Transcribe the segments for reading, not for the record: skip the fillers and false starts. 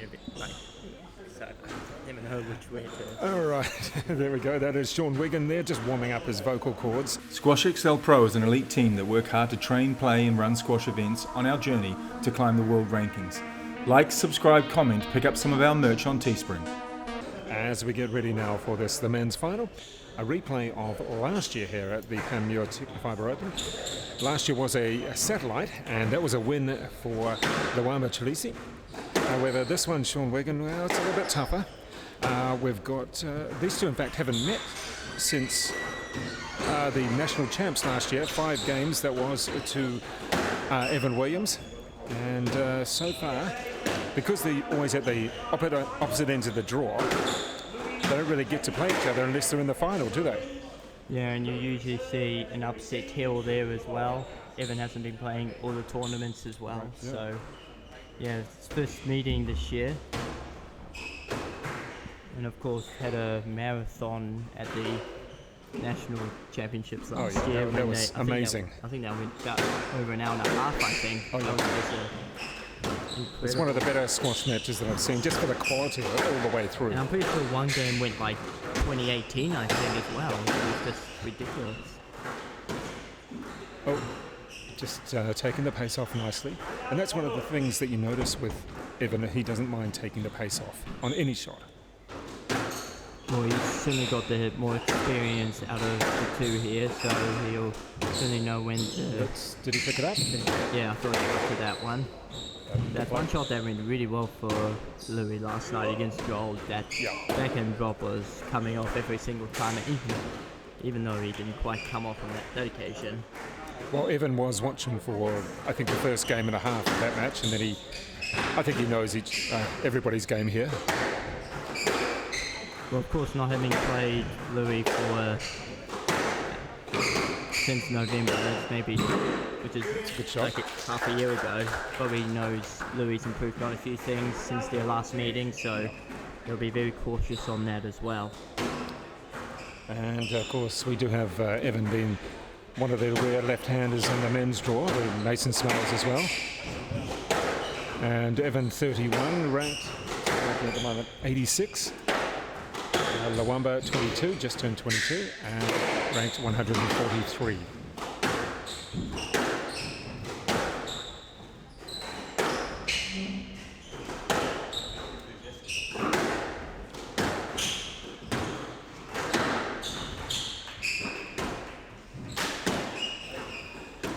bit like, so I never know which way to... All right, there we go. That is Sean Wigan there, just warming up his vocal cords. Squash XLPRO is an elite team that work hard to train, play and run squash events on our journey to climb the world rankings. Like, subscribe, comment, pick up some of our merch on Teespring. As we get ready now for this, the men's final, a replay of last year here at the PANMURE TECNIFIBRE Open. Last year was a satellite, and that was a win for LWAMBA Chileshe. However, this one, Sean Wigan, well, it's a little bit tougher. We've got, these two in fact haven't met since the national champs last year. 5 games, that was to Evan Williams. And so far, because they're always at the opposite ends of the draw, they don't really get to play each other unless they're in the final, do they? Yeah, and you usually see an upset here or there as well. Evan hasn't been playing all the tournaments as well, right, yeah. So yeah, it's first meeting this year. And of course had a marathon at the national championships last year. That was amazing. I think that went about over an hour and a half, I think. Oh, yeah. It's one of the better squash matches that I've seen, just for the quality of it all the way through. And I'm pretty sure one game went like 2018, I think, as well. It was just ridiculous. Oh, just taking the pace off nicely. And that's one of the things that you notice with Evan, that he doesn't mind taking the pace off on any shot. Well, he's certainly got the more experience out of the two here, so he'll certainly know when to... Did he pick it up? Yeah, I thought he got to that one. That one shot that went really well for Louis last night against Joel. That backhand drop was coming off every single time, even though he didn't quite come off on that occasion. Well, Evan was watching for, I think, the first game and a half of that match, and then I think he knows everybody's game here. Well, of course, not having played Louis for since November, which is a good shot. Like half a year ago, probably knows Louis improved on a few things since their last meeting, so they'll be very cautious on that as well. And of course, we do have Evan being one of the rare left-handers in the men's draw, with Mason Smells as well. And Evan 31, ranked at the moment 86. LWAMBA 22, just turned 22, and ranked 143.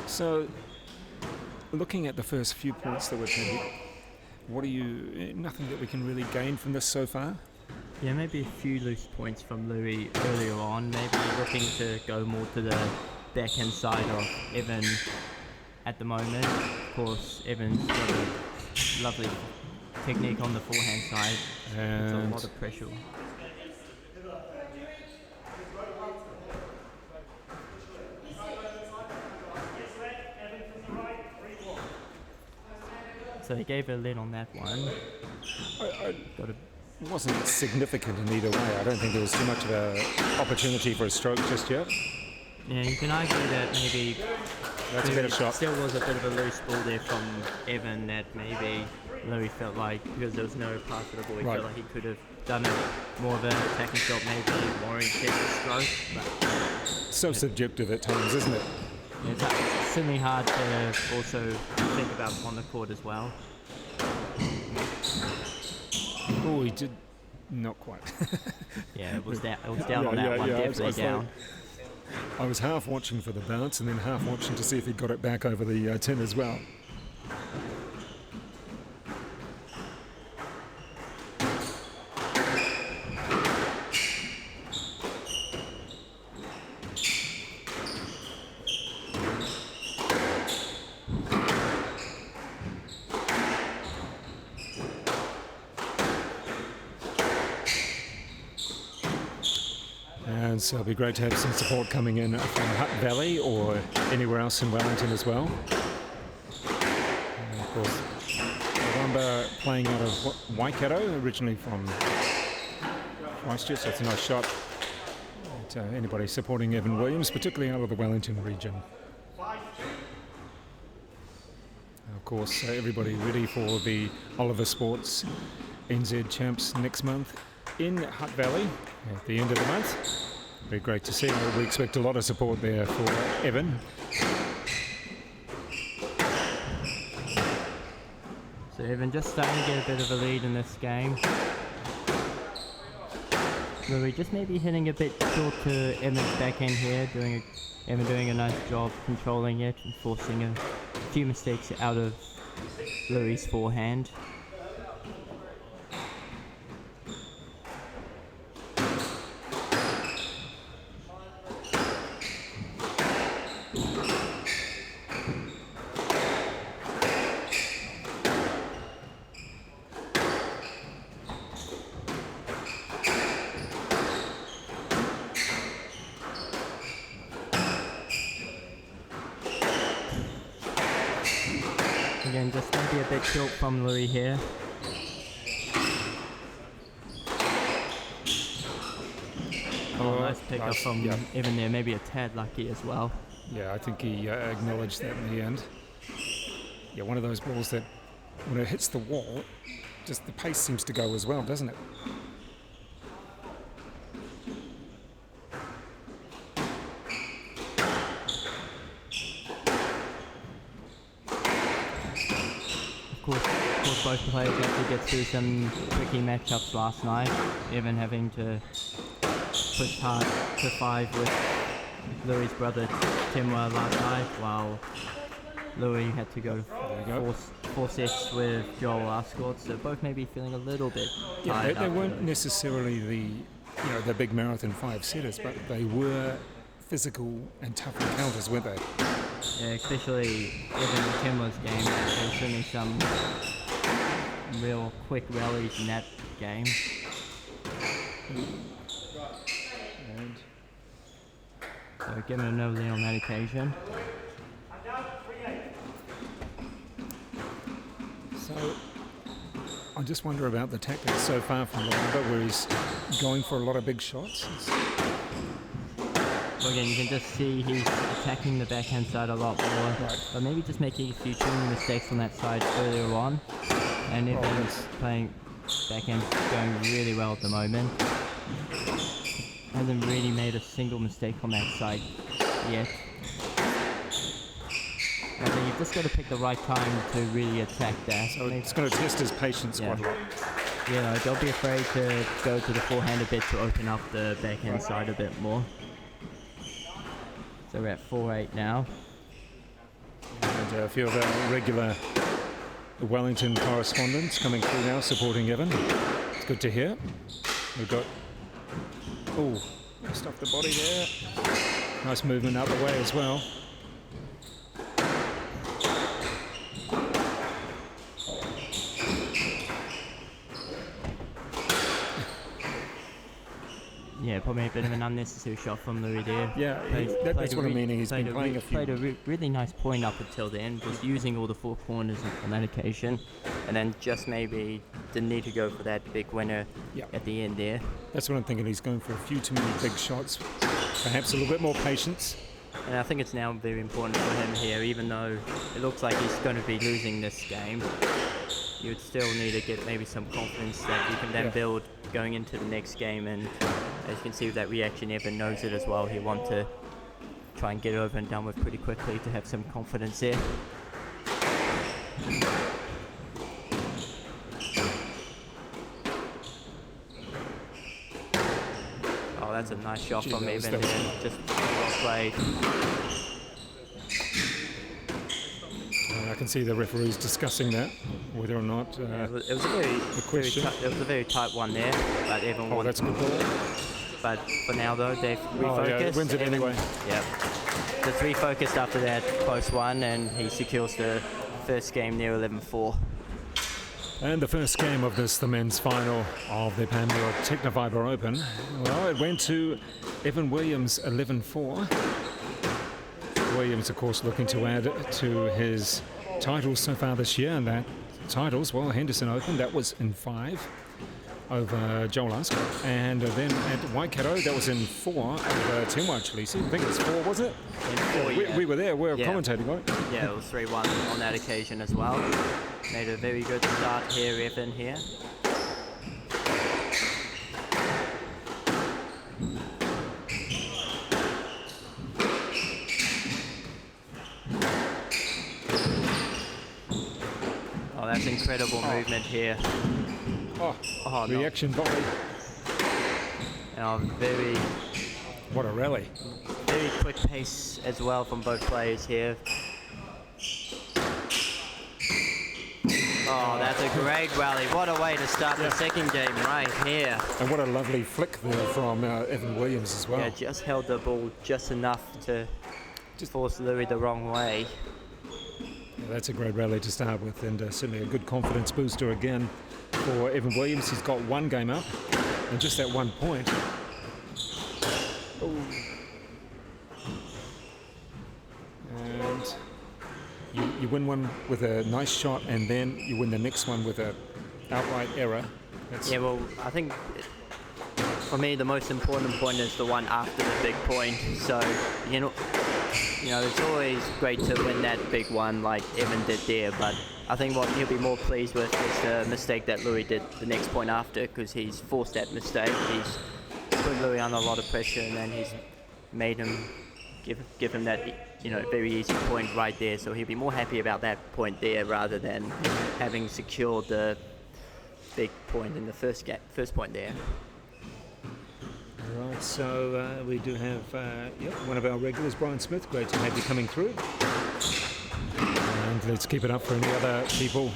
So, looking at the first few points that we've had, nothing that we can really gain from this so far? Yeah, maybe a few loose points from Louis earlier on. Maybe looking to go more to the backhand side of Evan at the moment. Of course, Evan's got a lovely technique on the forehand side. It's a lot of pressure. So he gave a lid on that one. It wasn't significant in either way. I don't think there was too much of an opportunity for a stroke just yet. Yeah, you can argue that maybe that's a better shot. Still was a bit of a loose ball there from Evan, that maybe Louis felt like, because there was no pass to the ball, he felt like he could have done more of an attacking shot, maybe warranted a stroke. But so subjective at times, isn't it? Yeah, it's certainly hard to also think about on the court as well. Oh, he did not quite. Yeah, it was down on that one, definitely down. I was half watching for the bounce and then half watching to see if he got it back over the tin as well. And so it'll be great to have some support coming in from Hutt Valley or anywhere else in Wellington as well. And of course, LWAMBA playing out of Waikato, originally from Christchurch, so it's a nice shot at anybody supporting Evan Williams, particularly out of the Wellington region. And of course, everybody ready for the Oliver Sports NZ Champs next month in Hutt Valley at the end of the month. Be great to see. We expect a lot of support there for Evan. So Evan just starting to get a bit of a lead in this game. Louis just maybe hitting a bit short to Evan's backhand here, Evan doing a nice job controlling it and forcing a few mistakes out of Louis' forehand. Again, just maybe a bit short from Louis here. Oh, nice pick up from Evan there, maybe a tad lucky as well. Yeah, I think he acknowledged that in the end. Yeah, one of those balls that when it hits the wall, just the pace seems to go as well, doesn't it? Of course, both players had to get through some tricky matchups last night. Evan having to push hard to 5 with Louis' brother Timwa last night, while Louis had to go to 4 sets with Joel last court. So both maybe feeling a little bit tired. They weren't necessarily the big marathon 5-setters, but they were physical and tough encounters, weren't they? Yeah, especially Evan and Timwa's game. There's certainly some real quick rallies in that game. And so giving a no lead on that occasion. so I just wonder about the tactics so far from LWAMBA, where he's going for a lot of big shots. Well, again, you can just see he's attacking the backhand side a lot more, but maybe just making a few tuning mistakes on that side earlier on. And Evan's playing backhand going really well at the moment. Hasn't really made a single mistake on that side yet. I think you've just got to pick the right time to really attack that. So it's going to test his patience quite a lot. You know, don't be afraid to go to the forehand a bit to open up the backhand side a bit more. So we're at 4-8 now. And a few of our regular Wellington correspondents coming through now supporting Evan. It's good to hear. We've got, just off the body there. Nice movement out the way as well. Yeah, probably a bit of an unnecessary shot from Louis there. Yeah, that's what I'm meaning. He's been playing a few. Played a really nice point up until then, just using all the 4 corners on that occasion, and then just maybe didn't need to go for that big winner at the end there. That's what I'm thinking. He's going for a few too many big shots. Perhaps a little bit more patience. And I think it's now very important for him here, even though it looks like he's going to be losing this game. You would still need to get maybe some confidence that you can then build going into the next game. And as you can see with that reaction, Evan knows it as well. He wants to try and get it over and done with pretty quickly to have some confidence there. Oh, that's a nice shot from Evan there. Just well played. I can see the referees discussing that, whether or not it was a very tight one there, but Evan won. That's a good ball. But for now though, they've refocused. Wins it anyway. Yep. Just refocused after that close one, and he secures the first game near 11-4. And the first game of the men's final of the PANMURE TECNIFIBRE Open. Well, it went to Evan Williams 11-4. Williams, of course, looking to add to his titles so far this year, and that titles, well, Henderson Open, that was in 5 over Joel Ascot, and then at Waikato, that was in 4 over Timwa Chileshe. I think it's 4, was it? In 4, we were there, we were commentating on it. Yeah, it was 3-1 on that occasion as well. Made a very good start here, Evan here. that's incredible movement here. Oh, reaction volley. Very, What a rally. very quick pace as well from both players here. Oh, that's a great rally. What a way to start the second game right here. And what a lovely flick there from Evan Williams as well. Yeah, just held the ball just enough to force Lui the wrong way. Yeah, that's a great rally to start with, and certainly a good confidence booster again for Evan Williams. He's got one game up, and just that 1 point. And you win one with a nice shot, and then you win the next one with an outright error. Yeah, well, I think for me the most important point is the one after the big point. So you know, it's always great to win that big one like Evan did there. But I think what he'll be more pleased with is the mistake that Lui did the next point after, because he's forced that mistake. He's put Lui under a lot of pressure, and then he's made him give him that very easy point right there. So he'll be more happy about that point there rather than having secured the big point in the first point there. All right, so we do have one of our regulars, Brian Smith. Great to have you coming through. And let's keep it up for any other people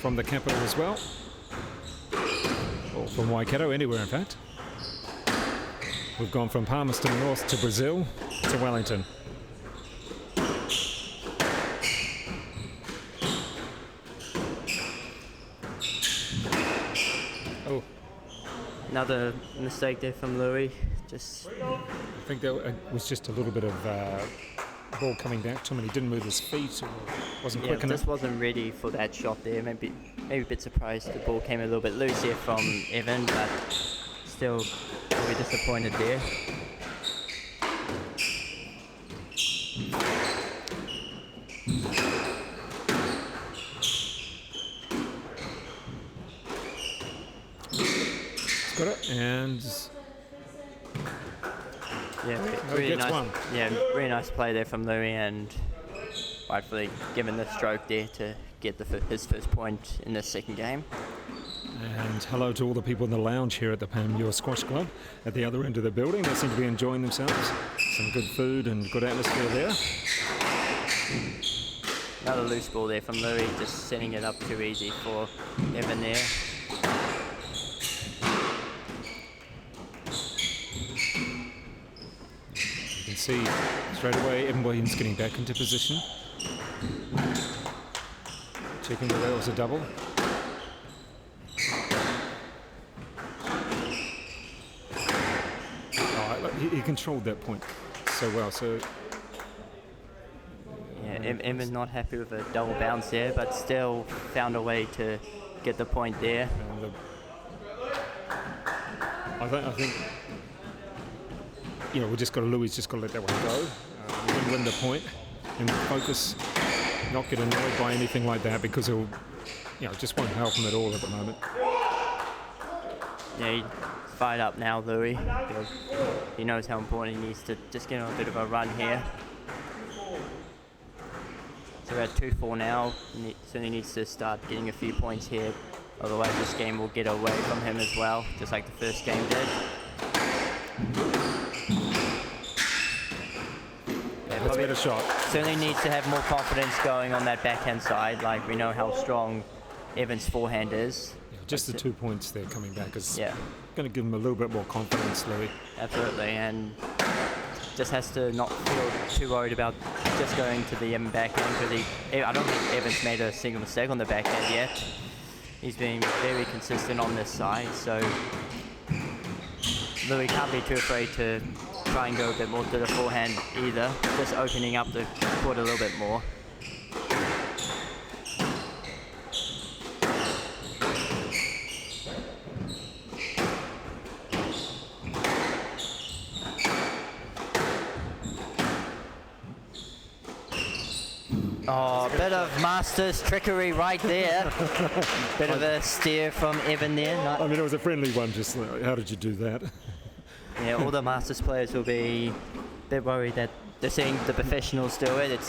from the capital as well, or from Waikato, anywhere in fact. We've gone from Palmerston North to Brazil to Wellington. Oh, another mistake there from Lui. I think that was just a little bit of ball coming back to him, and he didn't move his feet, or wasn't quick enough. Just wasn't ready for that shot there. Maybe a bit surprised the ball came a little bit loose here from Evan, but still probably disappointed there. Got it, and really nice. One. Yeah, really nice play there from Lui, and rightfully given the stroke there to get his first point in the second game. And hello to all the people in the lounge here at the PANMURE Squash Club at the other end of the building. They seem to be enjoying themselves. Some good food and good atmosphere there. Another loose ball there from Lui, just setting it up too easy for Evan there. You can see straight away Evan Williams getting back into position. Checking whether that was a double. He controlled that point so well. So yeah, Evan's not happy with a double bounce there, but still found a way to get the point there. I think we just got to Louis just got to let that one go. We didn't win the point and focus, not get annoyed by anything like that, because it'll just won't help him at all at the moment. Yeah, he's fired up now, Lui. He knows how important he needs to just get on a bit of a run here. So we're at 2-4 now. Certainly needs to start getting a few points here. Otherwise this game will get away from him as well, just like the first game did. Yeah, that's a better shot. Certainly needs to have more confidence going on that backhand side. Like, we know how strong Evan's forehand is. Just the 2 points there coming back is going to give him a little bit more confidence, Louis. Absolutely, and just has to not feel too worried about just going to the Evan backhand, because I don't think Evan's made a single mistake on the backhand yet. He's been very consistent on this side, so Lui can't be too afraid to try and go a bit more to the forehand either, just opening up the court a little bit more. Oh, a bit of Masters trickery right there. Bit of a steer from Evan there. I mean, it was a friendly one, just how did you do that? Yeah, all the Masters players will be a bit worried that they're seeing the professionals do it.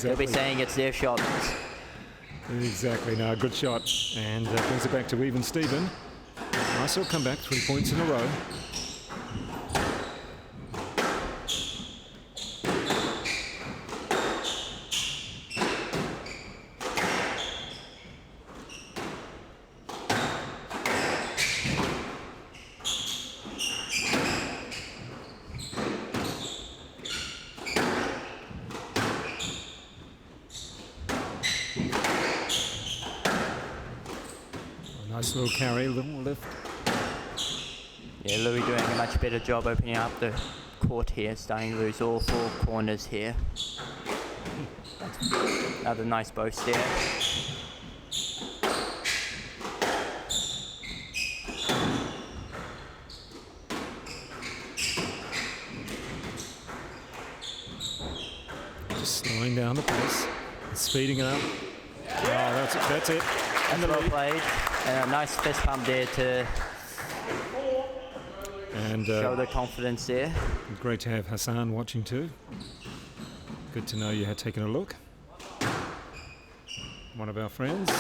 They'll be saying it's their shot. Exactly. Now, good shot. And brings it back to even Steven. Nice little comeback, 3 points in a row. Nice little carry, little lift. Yeah, Lui doing a much better job opening up the court here, starting to lose all 4 corners here. Another nice boast there. Just slowing down the pace and speeding it up. Oh, that's it. And well played. And a nice fist pump there to show the confidence there. Great to have Hassan watching too. Good to know you had taken a look. One of our friends.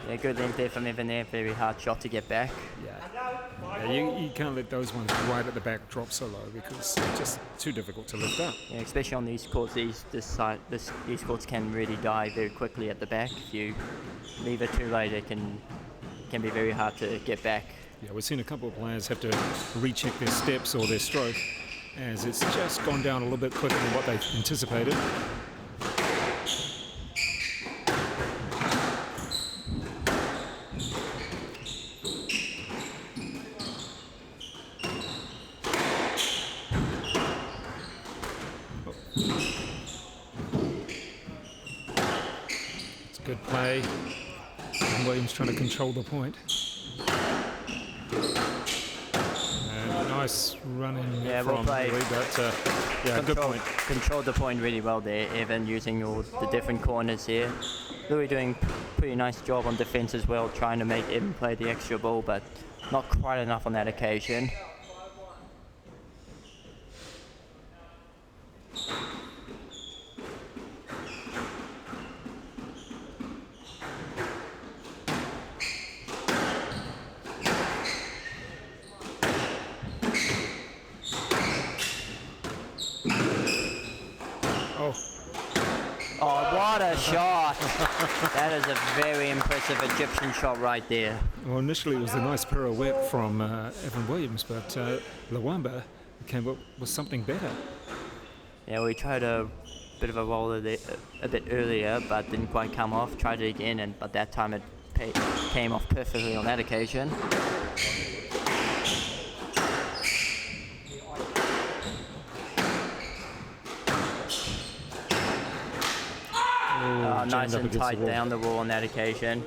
Yeah, good length there from Evan there. Very hard shot to get back. Yeah, you can't let those ones right at the back drop so low because it's just too difficult to lift up. Yeah, especially on these courts, these courts can really die very quickly at the back. If you leave it too late, it can be very hard to get back. Yeah, we've seen a couple of players have to recheck their steps or their stroke as it's just gone down a little bit quicker than what they anticipated. It's a good play. And Williams trying to control the point. Nice running from Lui, but yeah, good point. Controlled the point really well there, Evan, using all the different corners here. Lui doing pretty nice job on defense as well, trying to make Evan play the extra ball, but not quite enough on that occasion. Oh, what a shot! That is a very impressive Egyptian shot right there. Well, initially it was a nice pirouette from Evan Williams, but LWAMBA came up with something better. Yeah, we tried a bit of a roller there, a bit earlier, but didn't quite come off. Tried it again, but that time it came off perfectly on that occasion. Nice and tight down the wall on that occasion.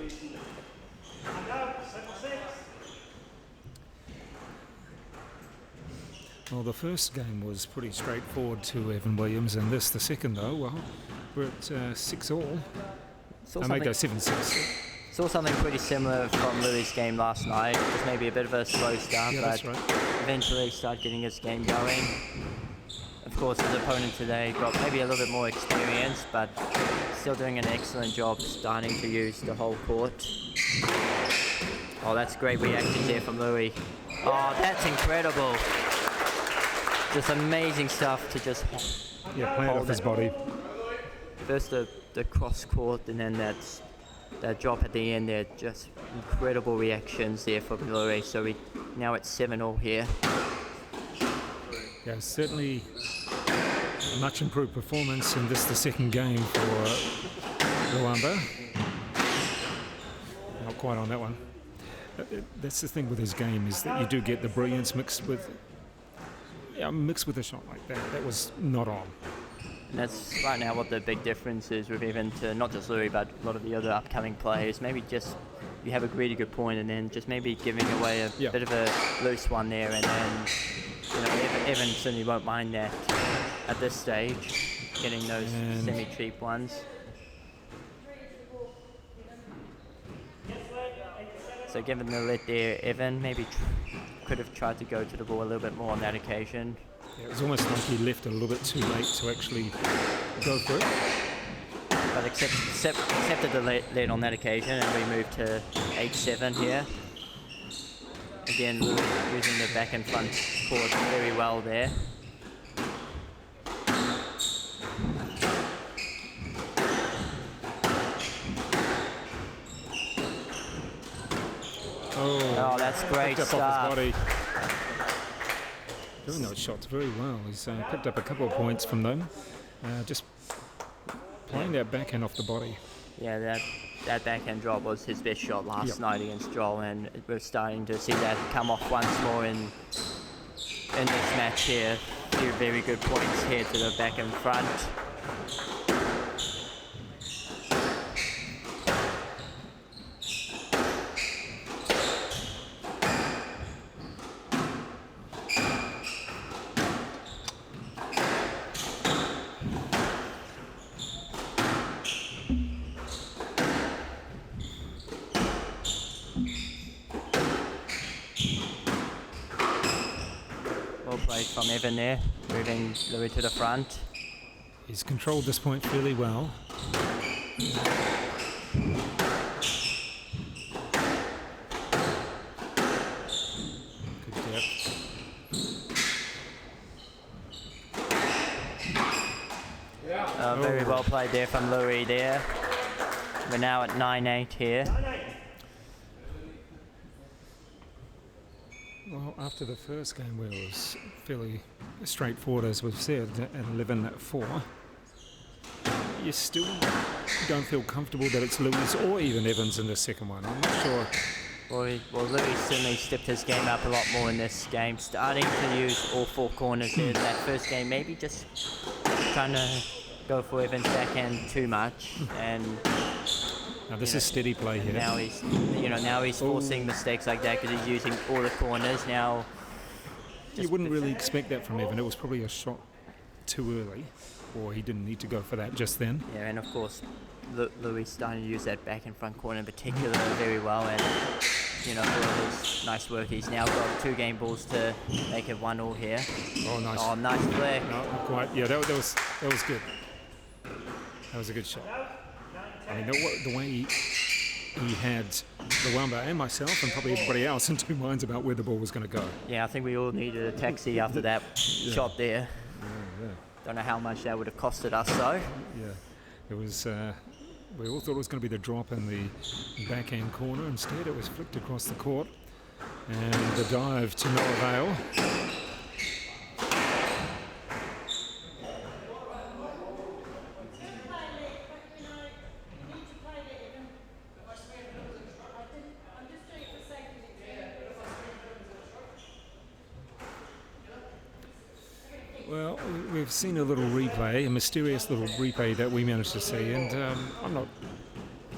Well, the first game was pretty straightforward to Evan Williams, and this, the second though, well, we're at 6-all. I might go 7-6. Saw something pretty similar from Lui's game last night. It was maybe a bit of a slow start, but eventually started getting his game going. Of course, his opponent today got maybe a little bit more experience, but still doing an excellent job starting to use the whole court. Oh, that's great reaction there from Lui. Oh, that's incredible. Just amazing stuff to just plant off his body. First the cross court and then that drop at the end there. Just incredible reactions there from Lui. So we now at 7-all here. Yeah, certainly a much improved performance in this, the second game for LWAMBA. Not quite on that one. That's the thing with his game, is that you do get the brilliance mixed with a shot like that. That was not on. And that's right now what the big difference is with even to not just Lui, but a lot of the other upcoming players. Maybe just you have a really good point and then just maybe giving away a bit of a loose one there, and then Evan certainly won't mind that at this stage, getting those semi-cheap ones. So given the let there, Evan maybe could have tried to go to the ball a little bit more on that occasion. Yeah, it was almost like he left a little bit too late to actually go for it. but accepted the lead on that occasion, and we moved to 8-7 here. Again, using the back and front court very well there. Oh, that's great Picked up stuff. off his body. Doing those shots very well. He's picked up a couple of points from them. Just playing that backhand off the body. Yeah, that backhand drop was his best shot last night against Joel, and we're starting to see that come off once more in this match here. A few very good points here to the back and front. Play from Evan there, moving Louis to the front. He's controlled this point fairly well. Good depth. Very well played there from Louis there. We're now at 9-8 here. Well, after the first game where it was fairly straightforward, as we've said, at 11-4, you still don't feel comfortable that it's Louis or even Evans in the second one. I'm not sure. Well, Louis certainly stepped his game up a lot more in this game, starting to use all four corners there. That first game, maybe just trying to go for Evans' backhand too much, and now this is steady play here. Now he's forcing mistakes like that because he's using all the corners now. You wouldn't really expect that from Evan. It was probably a shot too early, or he didn't need to go for that just then. Yeah, and of course, Louis starting to use that back and front corner in particular very well, and for his nice work, he's now got 2 game balls to make it 1-1 here. Oh, nice. Oh, nice play. No, not quite. Yeah, that was good. That was a good shot. I mean, the way he had LWAMBA and myself and probably everybody else in two minds about where the ball was going to go. Yeah, I think we all needed a taxi after that shot there. Yeah. Don't know how much that would have costed us, though. Yeah, it was. We all thought it was going to be the drop in the backhand corner. Instead, it was flicked across the court, and the dive to no avail. Well, we've seen a little replay, a mysterious little replay that we managed to see, and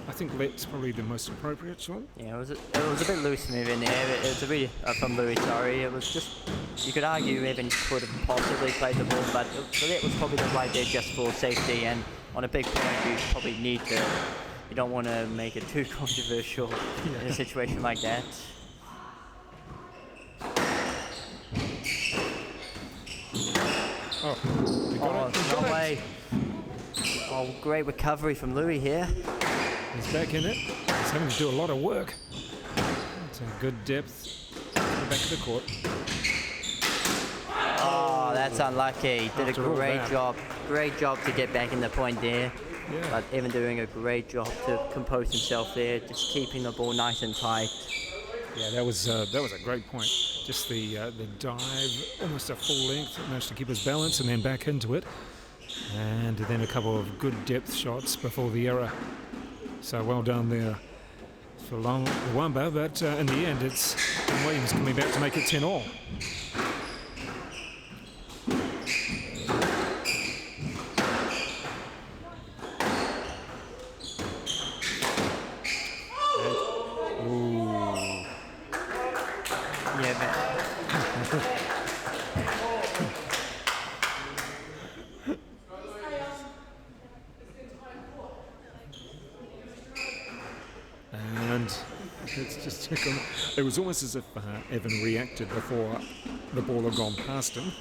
I think that's probably the most appropriate shot. Yeah, it was a bit loose move in there. It was a really from Louis. Sorry, it was just, you could argue Evan could have possibly played the ball, but that was probably the right there just for safety. And on a big point, you probably need to. You don't want to make it too controversial in a situation like that. Oh, we got it. No way. Oh, great recovery from Louis here. He's back in it. He's having to do a lot of work. It's a good depth to the back of the court. Oh, that's unlucky. Did a great job. Great job to get back in the point there. Yeah. But Evan doing a great job to compose himself there, just keeping the ball nice and tight. Yeah, that was a great point. Just the dive, almost a full length, managed to keep his balance and then back into it. And then a couple of good depth shots before the error. So well done there for LWAMBA, but in the end it's Williams coming back to make it 10-all. Let's just check on. It was almost as if Evan reacted before the ball had gone past him.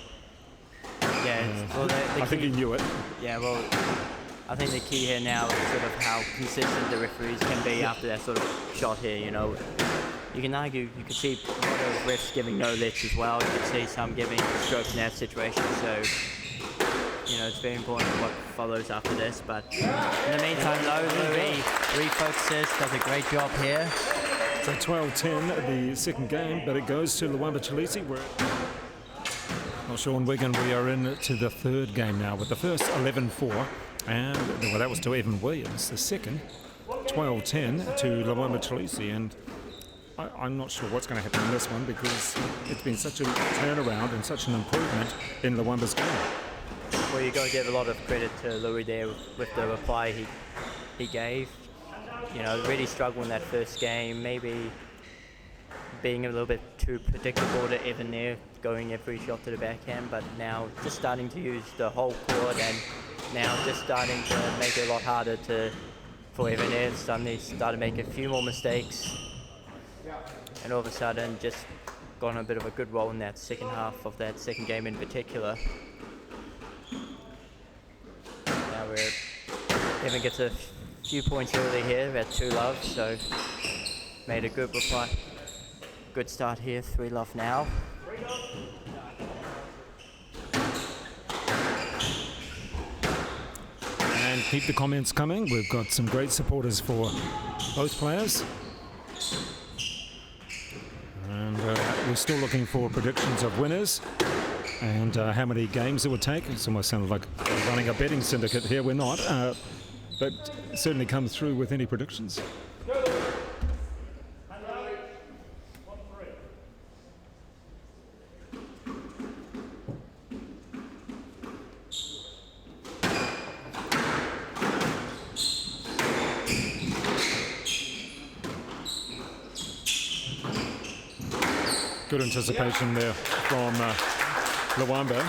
Yeah, well, I think he knew it. Yeah, well, I think the key here now is sort of how consistent the referees can be after that sort of shot here, you know. You can argue, you can see a lot of refs giving no lets as well. You can see some giving strokes in that situation. So, you know, it's very important what follows after this. But in the meantime, though, Lui refocuses, does a great job here. So 12-10, the second game, but it goes to LWAMBA Chileshe. Well, Sean Wigan, we are into the third game now with the first 11-4, and well, that was to Evan Williams. The second, 12-10 to LWAMBA Chileshe, and I'm not sure what's going to happen in this one because it's been such a turnaround and such an improvement in LWAMBA's game. Well, you got to give a lot of credit to Lui there with the reply he gave. You know, really struggled in that first game, maybe being a little bit too predictable to Evan there, going every shot to the backhand, but now just starting to use the whole court and now just starting to make it a lot harder for Evan there. Suddenly started to make a few more mistakes, and all of a sudden just got on a bit of a good roll in that second half of that second game in particular. Now Evan gets a few points early here at 2-love, so made a good reply. Good start here, 3-love now. And keep the comments coming. We've got some great supporters for both players. And we're still looking for predictions of winners and how many games it would take. It's almost sounded like running a betting syndicate here. We're not, but certainly come through with any predictions. Good anticipation there from LWAMBA.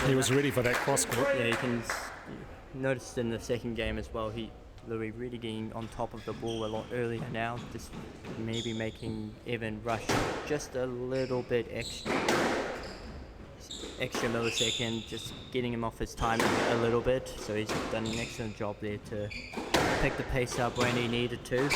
He was ready for that cross court. Yeah, you can notice in the second game as well, Lui really getting on top of the ball a lot earlier now, just maybe making Evan rush just a little bit extra millisecond, just getting him off his timing a little bit. So he's done an excellent job there to pick the pace up when he needed to.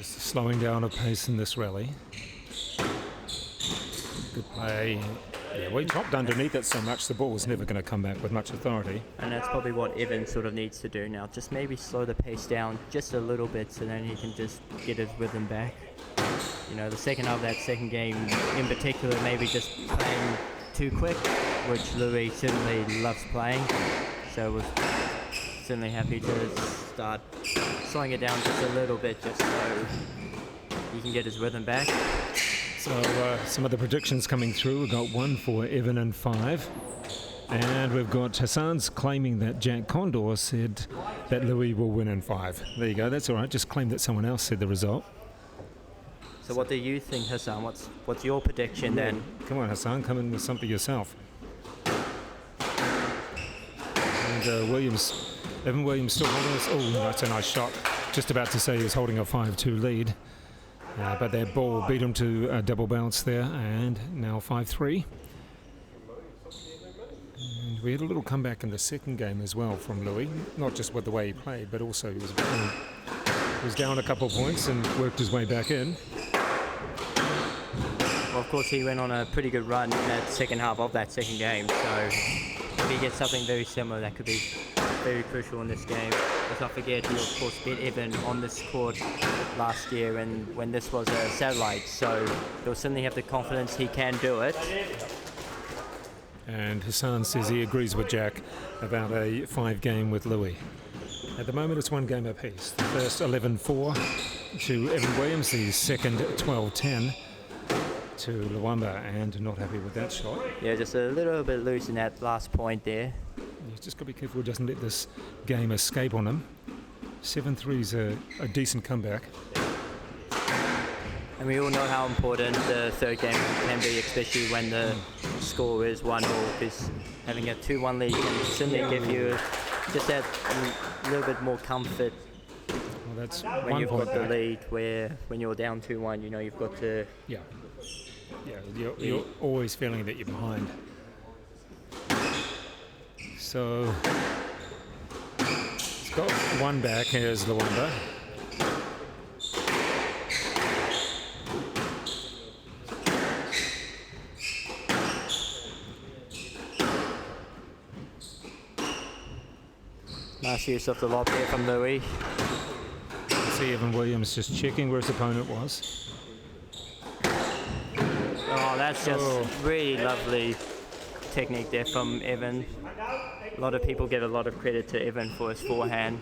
Slowing down a pace in this rally. Good play. Yeah, we dropped underneath it so much the ball was never going to come back with much authority. And that's probably what Evan sort of needs to do now. Just maybe slow the pace down just a little bit so then he can just get his rhythm back. You know, the second half of that second game in particular, maybe just playing too quick, which Lui certainly loves playing. So we're certainly happy to start slowing it down just a little bit just so he can get his rhythm back. So some of the predictions coming through. We've got one for Evan in 5. And we've got Hassan's claiming that Jack Condor said that Lui will win in 5. There you go, that's all right. Just claim that someone else said the result. So what do you think, Hassan? What's your prediction then? Come on, Hassan, come in with something yourself. And Evan Williams still holding us. Oh, that's a nice shot. Just about to say he was holding a 5-2 lead. But that ball beat him to a double bounce there, and now 5-3. And we had a little comeback in the second game as well from Lui, not just with the way he played, but also he was down a couple of points and worked his way back in. Well, of course, he went on a pretty good run in that second half of that second game, so if he gets something very similar, that could be very crucial in this game. Let's not forget, he of course beat Evan on this court last year and when this was a satellite, so he'll certainly have the confidence he can do it. And Hassan says he agrees with Jack about a 5-game with Lui. At the moment it's 1 game apiece. The first 11-4 to Evan Williams, the second 12-10 to LWAMBA, and not happy with that shot. Yeah, just a little bit loose in that last point there. He's just got to be careful he doesn't let this game escape on him. 7-3's a decent comeback. And we all know how important the third game can be, especially when the score is 1-0, because having a 2-1 lead can certainly give you just that little bit more comfort. Well, that's when 1 you've point got the back. lead, where when you're down 2-1, you know you've got to. Yeah. You're always feeling that you're behind. So it's got 1 back. Here's LWAMBA. Nice use of the lob there from Lui. See Evan Williams just checking where his opponent was. Oh, that's just really lovely technique there from Evan. A lot of people give a lot of credit to Evan for his forehand.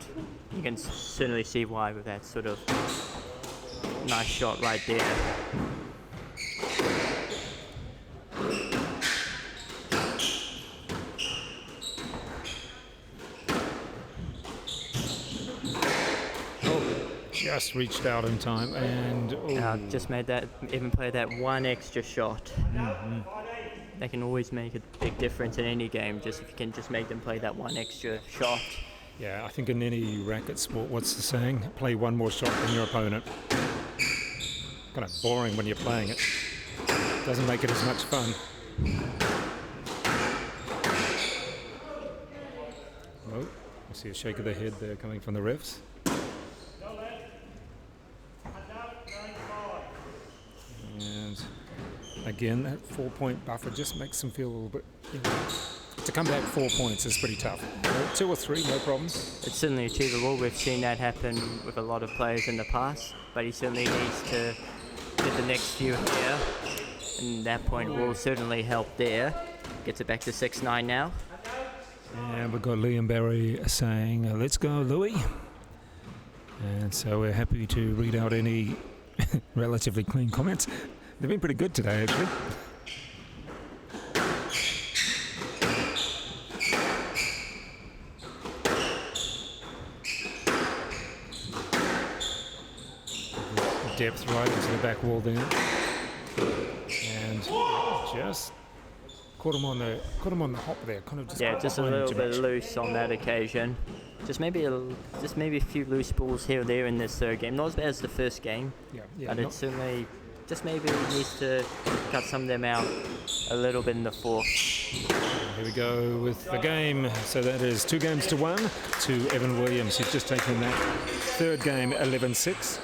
You can certainly see why with that sort of nice shot right there. Just reached out in time and Just made that, Evan played that 1 extra shot. They can always make a big difference in any game, just if you can just make them play that 1 extra shot. yeah, I think in any racket sport, what's the saying? Play 1 more shot than your opponent. Kind of boring when you're playing it. Doesn't make it as much fun. Oh, I see a shake of the head there coming from the refs. And again, that 4-point buffer just makes them feel a little bit, to come back 4 points is pretty tough. 2 or 3, no problems. It's certainly achievable. We've seen that happen with a lot of players in the past, but he certainly needs to get the next few here, and that point will certainly help there. Gets it back to 6-9 now. And we've got Liam Barry saying, let's go, Louis. And so we're happy to read out any relatively clean comments. They've been pretty good today, actually. Depth right into the back wall there. And just caught him on the hop there, kind of just Just a little bit loose on that occasion. Just maybe a few loose balls here or there in this third game. Not as bad as the first game, but it certainly just maybe needs to cut some of them out a little bit in the fourth. Here we go with the game. So that is 2 games to 1 to Evan Williams. He's just taken that third game 11-6.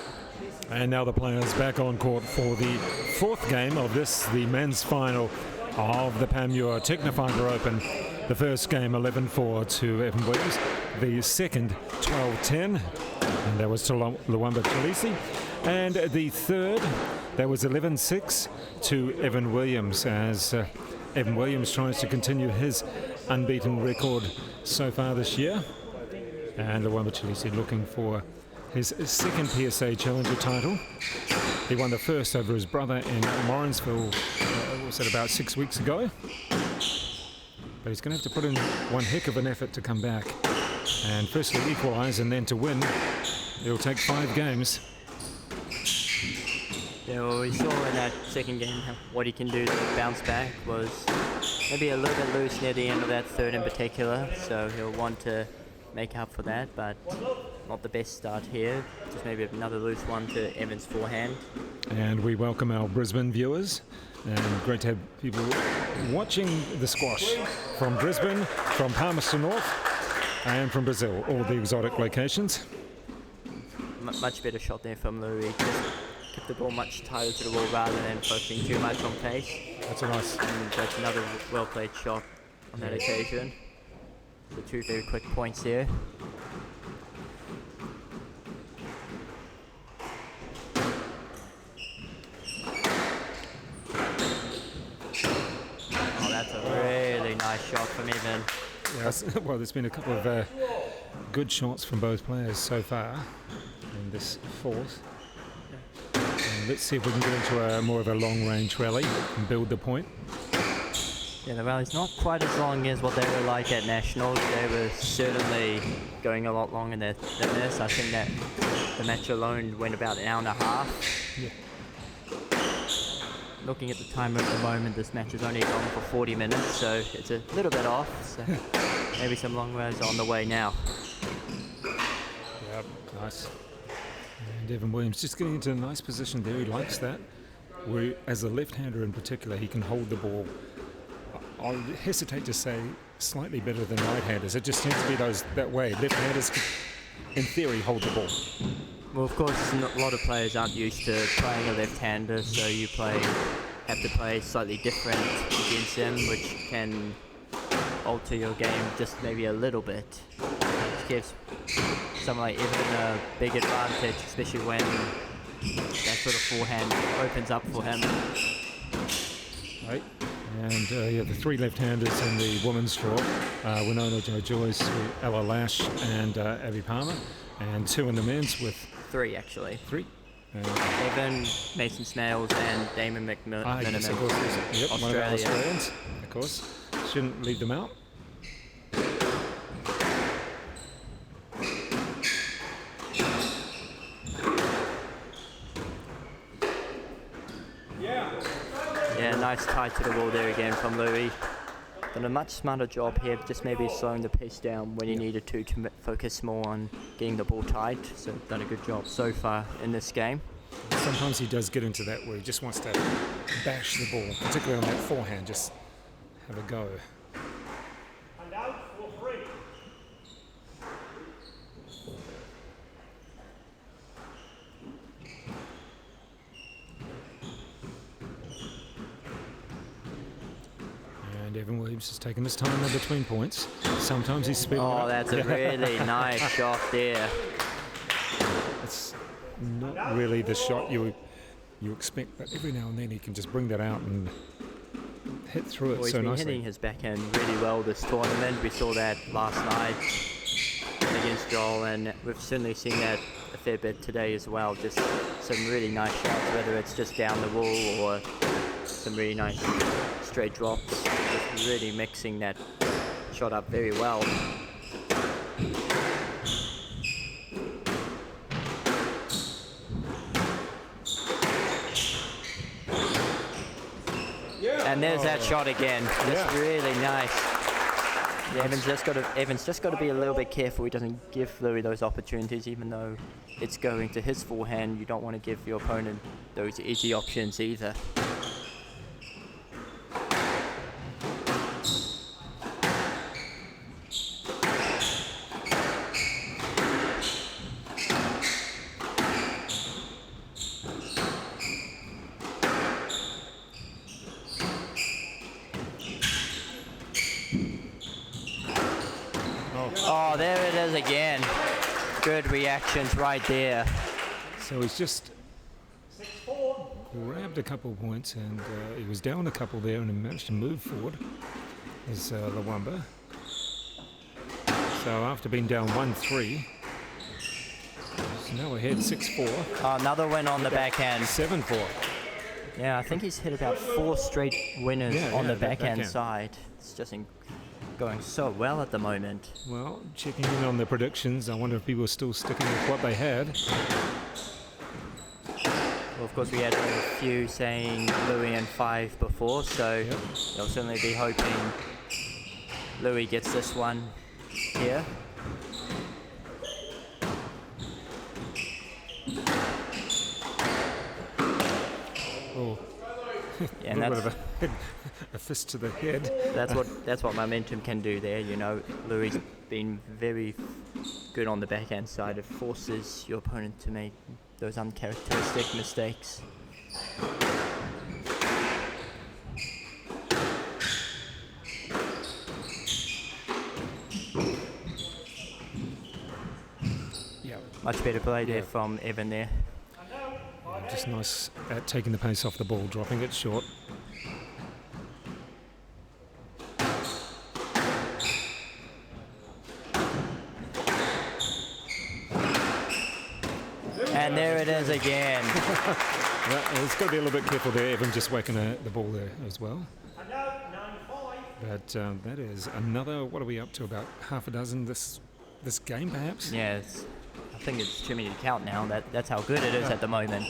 And now the players back on court for the 4th game of this, the men's final of the PANMURE TECNIFIBRE Open. The first game 11-4 to Evan Williams. The second 12-10, and that was to LWAMBA Chileshe. And the third, that was 11-6 to Evan Williams, as Evan Williams tries to continue his unbeaten record so far this year. And LWAMBA Chileshe looking for his second PSA Challenger title. He won the first over his brother in Morrinsville, was it about 6 weeks ago? But he's going to have to put in one heck of an effort to come back. And firstly equalise, and then to win, it'll take 5 games. Yeah, well, we saw in that second game what he can do to bounce back was maybe a little bit loose near the end of that third in particular, so he'll want to make up for that, but not the best start here. Just maybe another loose one to Evan's forehand. And we welcome our Brisbane viewers, and great to have people watching the squash from Brisbane, from Palmerston North, and from Brazil, all the exotic locations. Much better shot there from Lui. Just kept the ball much tighter to the wall rather than focusing too much on pace. That's a nice. And that's another well-played shot on that occasion. So 2 very quick points here. Oh, that's a really nice shot from Evan. Yes, well, there's been a couple of good shots from both players so far in this fourth. And let's see if we can get into more of a long-range rally and build the point. Yeah, the rally's not quite as long as what they were like at Nationals. They were certainly going a lot longer than this. I think that the match alone went about an hour and a half. Yeah. Looking at the timer at the moment, this match has only gone for 40 minutes, so it's a little bit off. So maybe some long rows on the way now. Yeah, nice. And Evan Williams just getting into a nice position there. He likes that. Where, as a left-hander in particular, he can hold the ball. I hesitate to say slightly better than right-handers. It just tends to be that way. Left-handers, in theory, hold the ball. Well, of course, a lot of players aren't used to playing a left-hander, so you have to play slightly different against them, which can alter your game just maybe a little bit. Which gives someone like Evan a big advantage, especially when that sort of forehand opens up for him. Right. And the three left-handers in the women's draw, Winona Joyce, Ella Lash, and Abby Palmer. And two in the men's with... Three, actually. Three. Evan, Mason Snails, and Damon McMillan. Yes, of course. Yep, one of our Australians, of course. Shouldn't leave them out. Yeah, nice tie to the wall there again from Louis. Done a much smarter job here, just maybe slowing the pace down when he needed to focus more on getting the ball tight. So done a good job so far in this game. Sometimes he does get into that where he just wants to bash the ball, particularly on that forehand, just have a go. And out for 3. And Evan Williams has taken his time in between points. Sometimes he's speeding up. Oh, that's a really nice shot there. It's not really the shot you expect, but every now and then he can just bring that out and hit through it Well, so he's been nicely. hitting his backhand really well this tournament. We saw that last night against Joel, and we've certainly seen that a fair bit today as well. Just some really nice shots, whether it's just down the wall or some really nice straight drops. Just really mixing that shot up very well. And there's that shot again. Just really nice. Yeah, Evan's just got to be a little bit careful he doesn't give Louis those opportunities, even though it's going to his forehand. You don't want to give your opponent those easy options either. Oh, there it is again. Good reactions right there. So he's just grabbed a couple of points, and he was down a couple there and he managed to move forward as LWAMBA. So after being down 1-3, he's now ahead 6-4. Oh, another win on the backhand. 7-4. Yeah, I think he's hit about 4 straight winners on the backhand side. It's just going so well at the moment. Well, checking in on the predictions, I wonder if people are still sticking with what they had. Well, of course, we had a few saying Louis and 5 before, so they'll certainly be hoping Louis gets this one here. Oh, Yeah, a and little bit of a fist to the head. that's what momentum can do there. You know, Louis been very good on the backhand side. It forces your opponent to make those uncharacteristic mistakes. Yeah, Much better play there from Evan there. just nice at taking the pace off the ball, dropping it short. And there it is again. Yeah, it's got to be a little bit careful there. Evan just whacking the ball there as well. And out 9-5. But that is another, what are we up to, about half a dozen this game perhaps? Yeah, I think it's too many to count now. That's how good it is at the moment.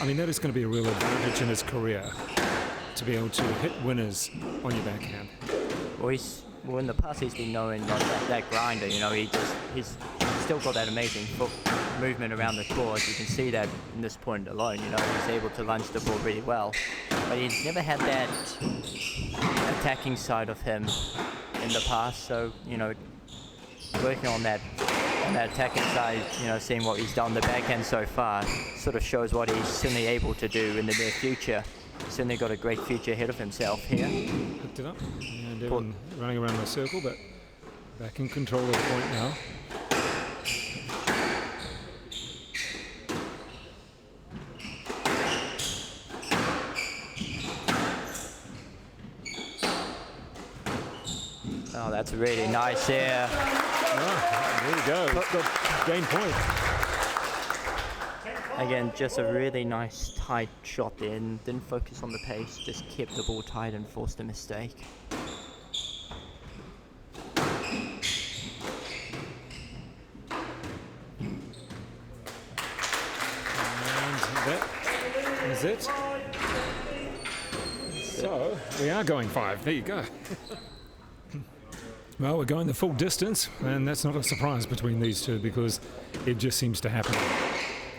I mean, that is going to be a real advantage in his career, to be able to hit winners on your backhand. Well, in the past he's been known as that grinder. You know, he's still got that amazing foot movement around the court. You can see that in this point alone. You know, he's able to launch the ball really well, but he's never had that attacking side of him in the past. So, you know, working on that attacking side, you know, seeing what he's done on the backhand so far, sort of shows what he's certainly able to do in the near future. Certainly got a great future ahead of himself here. Picked it up, and Evan running around the circle, but back in control of the point now. Oh, that's really nice there. Oh, there you go. It's got game point. Again, just a really nice tight shot there, and didn't focus on the pace, just kept the ball tight and forced a mistake. And that is it. So we are going 5. There you go. Well, we're going the full distance, and that's not a surprise between these two because it just seems to happen.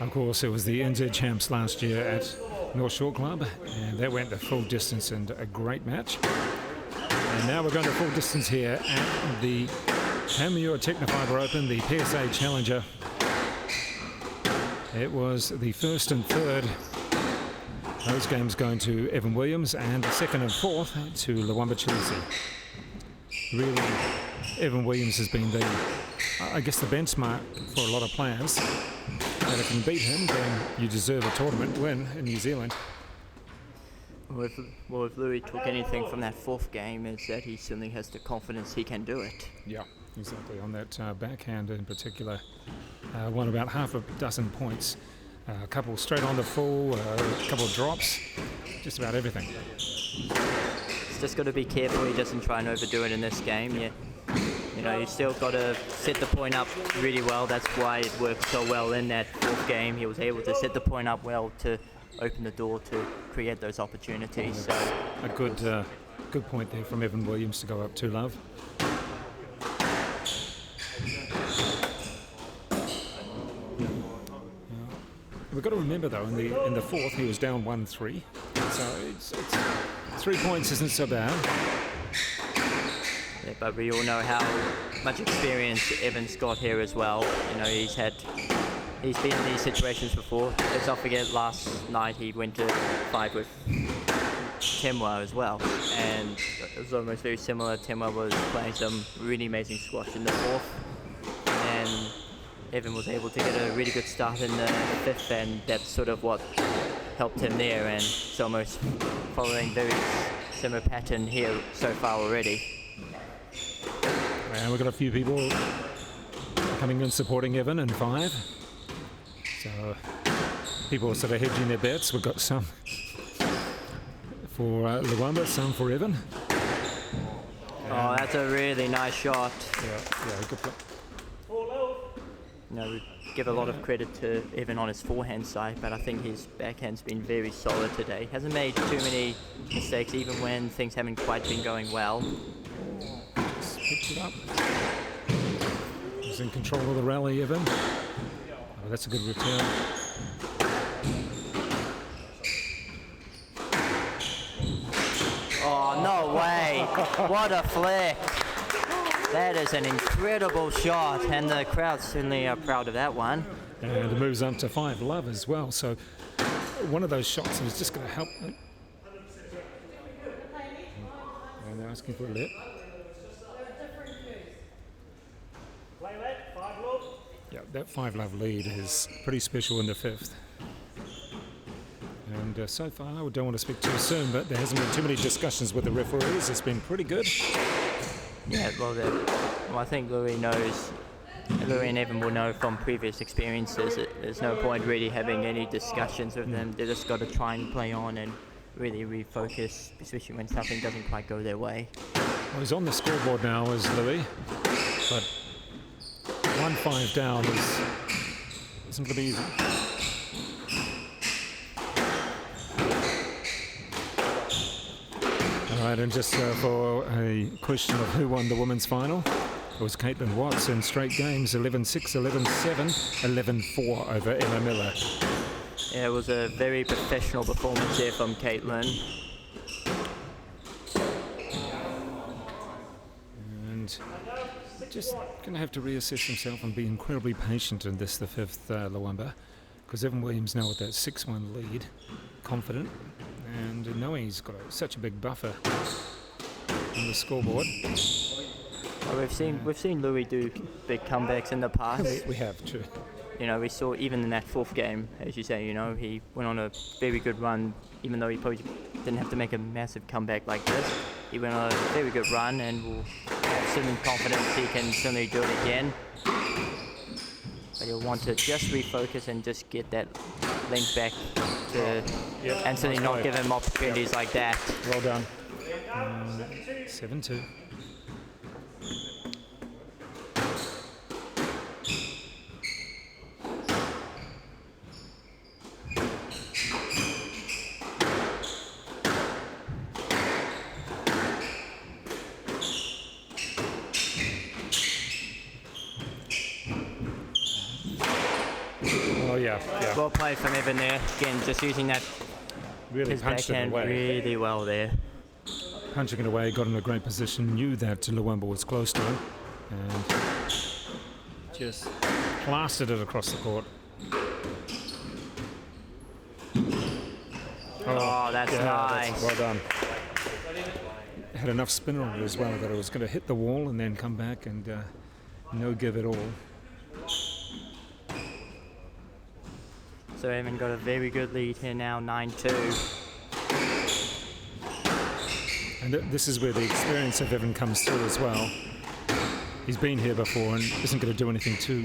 Of course, it was the NZ champs last year at North Shore Club, and that went the full distance and a great match. And now we're going the full distance here at the PANMURE TECNIFIBRE Open, the PSA Challenger. It was the first and third. Those games going to Evan Williams, and the second and fourth to LWAMBA Chileshe. Really, Evan Williams has been the, I guess, the benchmark for a lot of players. And if you can beat him, then you deserve a tournament win in New Zealand. Well, if Lui took anything from that fourth game, is that he certainly has the confidence he can do it. Yeah, exactly. On that backhand in particular, won about half a dozen points. A couple straight on the full, a couple of drops, just about everything. He's just got to be careful he doesn't try and overdo it in this game. You know, you still got to set the point up really well. That's why it worked so well in that fourth game. He was able to set the point up well to open the door to create those opportunities. So a good point there from Evan Williams to go up 2-love. We've got to remember though, in the fourth he was down 1-3, so it's 3 points isn't so bad. Yeah, but we all know how much experience Evan's got here as well. You know, he's been in these situations before. Let's not forget last night he went to fight with Temwa as well, and it was almost very similar. Temwa was playing some really amazing squash in the fourth, and Evan was able to get a really good start in the fifth, and that's sort of what helped him there, and it's almost following very similar pattern here so far already. And we've got a few people coming in supporting Evan in 5. So people are sort of hedging their bets. We've got some for LWAMBA, some for Evan. Oh, that's a really nice shot. Yeah, good play. You know, we give a lot of credit to Evan on his forehand side, but I think his backhand's been very solid today. Hasn't made too many mistakes, even when things haven't quite been going well. Just picked it up. He's in control of the rally, Evan. Oh, that's a good return. Oh, no way. What a flick. That is an incredible shot, and the crowd certainly are proud of that one. And it moves on to 5-love as well. So one of those shots was just going to help. And they're asking for a let. Play let, 5-love. Yeah, that 5-love lead is pretty special in the fifth. And so far, I don't want to speak too soon, but there hasn't been too many discussions with the referees. It's been pretty good. Yeah, well, I think Lui and Evan will know from previous experiences that there's no point really having any discussions with them. They just got to try and play on and really refocus, especially when something doesn't quite go their way. Well, he's on the scoreboard now as Lui, but 1-5 down isn't going to be easy. All right, and just for a question of who won the women's final, It was Caitlin Watts in straight games, 11-6, 11-7, 11-4 over Emma Miller. Yeah, it was a very professional performance there from Caitlin. And just going to have to reassess himself and be incredibly patient in this, the fifth LWAMBA, because Evan Williams now with that 6-1 lead, confident, and knowing he's got such a big buffer on the scoreboard. Well, we've seen Lui do big comebacks in the past. We have too. You know, we saw even in that fourth game, as you say, you know, he went on a very good run, even though he probably didn't have to make a massive comeback like this. He went on a very good run, and we'll have certain confidence he can certainly do it again. But he'll want to just refocus and just get that link back to, and certainly not give him opportunities like that. Well done. 7-2. Well played from Evan there. Again, just using that Really his punched it backhand away. really well there. Punching it away, got in a great position, knew that LWAMBA was close to him, and just plastered it across the court. Oh, that's nice. That's well done. Had enough spin on it as well that it was going to hit the wall and then come back and no give at all. So Evan got a very good lead here now, 9-2. And this is where the experience of Evan comes through as well. He's been here before and isn't going to do anything too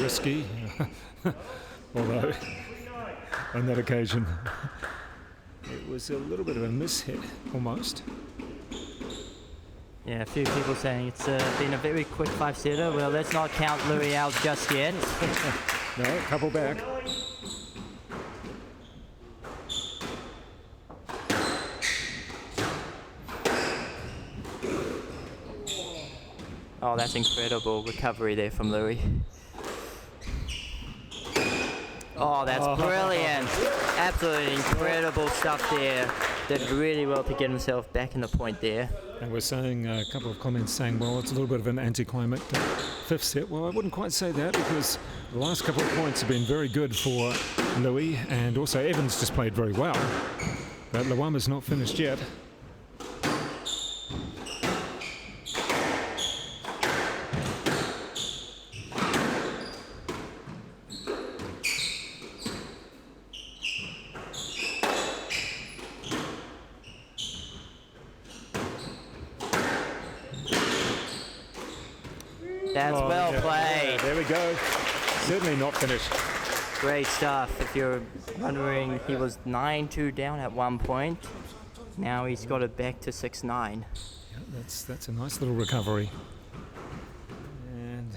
risky. Although, on that occasion, it was a little bit of a mishit, almost. Yeah, a few people saying it's been a very quick 5-setter. Well, let's not count Lui out just yet. No, a couple back. Oh, that's incredible recovery there from Lui. Oh, that's brilliant. Absolutely incredible stuff there. Did really well to get himself back in the point there. And we're saying a couple of comments saying, well, it's a little bit of an anticlimactic fifth set. Well, I wouldn't quite say that because the last couple of points have been very good for Lui, and also Evans just played very well. But LWAMBA's not finished yet. That's well played. There we go. Certainly not finished. Great stuff. If you're wondering, he was 9-2 down at one point. Now he's got it back to 6-9. Yeah, that's a nice little recovery. And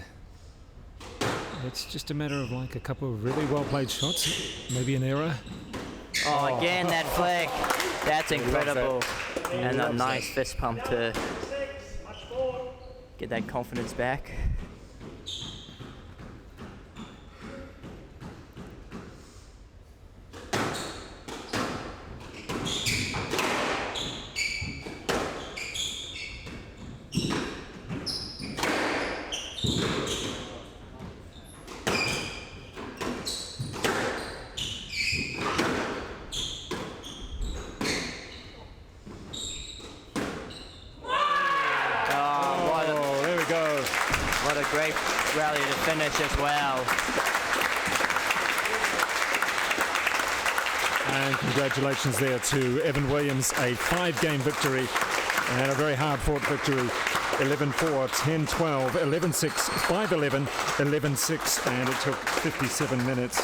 it's just a matter of like a couple of really well played shots, maybe an error. Oh, again that flick. That's incredible. And a nice fist pump to get that confidence back. What a great rally to finish as well. And congratulations there to Evan Williams, a 5-game victory and a very hard-fought victory. 11-4, 10-12, 11-6, 5-11, 11-6, and it took 57 minutes.